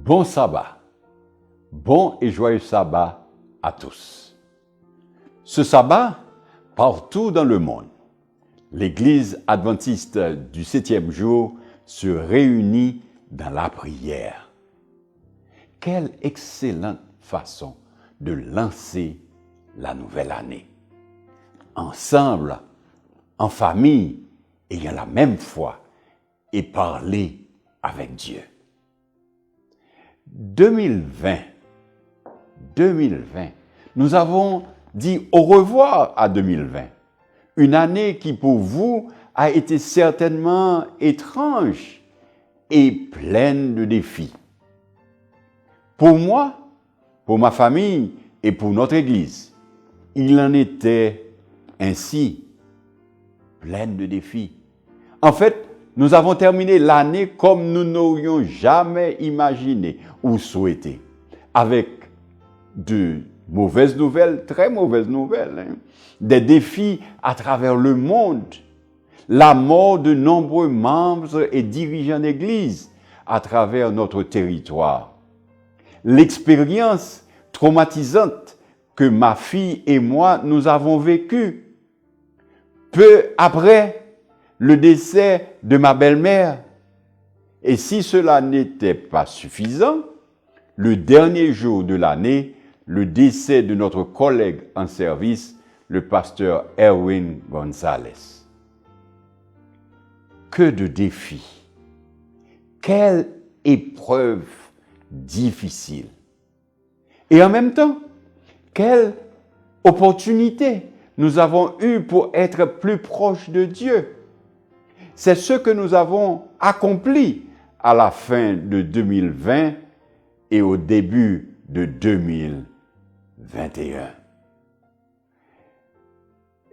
Bon sabbat, bon et joyeux sabbat à tous. Ce sabbat, partout dans le monde, l'Église adventiste du 7e jour se réunit dans la prière. Quelle excellente façon de lancer la nouvelle année. Ensemble, en famille, ayant la même foi et parler avec Dieu. 2020, nous avons dit au revoir à 2020. Une année qui pour vous a été certainement étrange et pleine de défis. Pour moi, pour ma famille et pour notre Église, il en était ainsi, pleine de défis. En fait, nous avons terminé l'année comme nous n'aurions jamais imaginé ou souhaité, avec de mauvaises nouvelles, très mauvaises nouvelles, des défis à travers le monde, la mort de nombreux membres et dirigeants d'Église à travers notre territoire, l'expérience traumatisante que ma fille et moi nous avons vécue. Peu après, le décès de ma belle-mère. Et si cela n'était pas suffisant, le dernier jour de l'année, le décès de notre collègue en service, le pasteur Erwin Gonzalez. Que de défis! Quelle épreuve difficile! Et en même temps, quelle opportunité nous avons eue pour être plus proches de Dieu. C'est ce que nous avons accompli à la fin de 2020 et au début de 2021.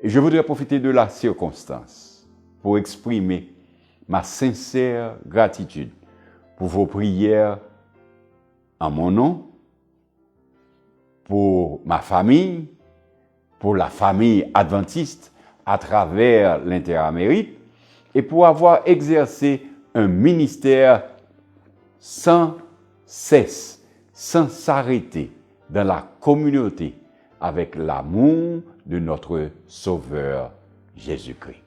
Et je voudrais profiter de la circonstance pour exprimer ma sincère gratitude pour vos prières en mon nom, pour ma famille, pour la famille adventiste à travers l'Interamérique, et pour avoir exercé un ministère sans cesse, sans s'arrêter dans la communauté avec l'amour de notre Sauveur Jésus-Christ.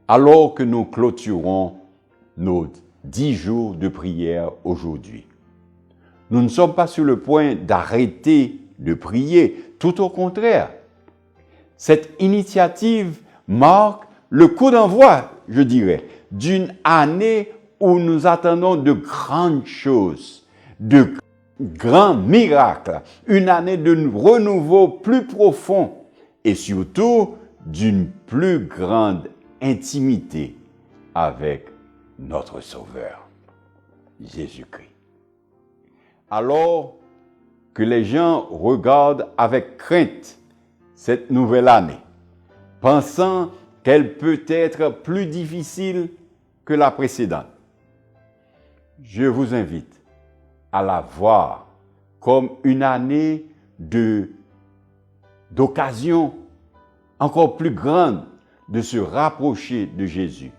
Alors que nous clôturons nos 10 jours de prière aujourd'hui, nous ne sommes pas sur le point d'arrêter de prier, tout au contraire. Cette initiative marque le coup d'envoi, je dirais, d'une année où nous attendons de grandes choses, de grands miracles, une année de renouveau plus profond et surtout d'une plus grande intimité avec notre Sauveur, Jésus-Christ. Alors que les gens regardent avec crainte cette nouvelle année, pensant qu'elle peut être plus difficile que la précédente, je vous invite à la voir comme une année d'occasion encore plus grande de se rapprocher de Jésus.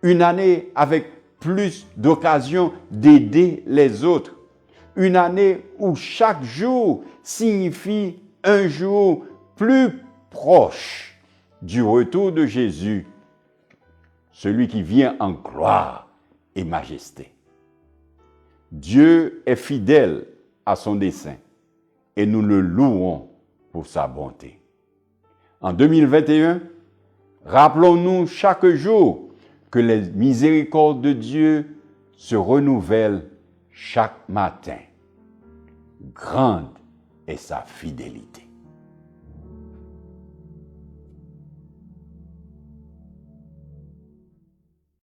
Une année avec plus d'occasions d'aider les autres. Une année où chaque jour signifie un jour plus proche du retour de Jésus, celui qui vient en gloire et majesté. Dieu est fidèle à son dessein et nous le louons pour sa bonté. En 2021, rappelons-nous chaque jour que les miséricordes de Dieu se renouvellent chaque matin. Grande est sa fidélité.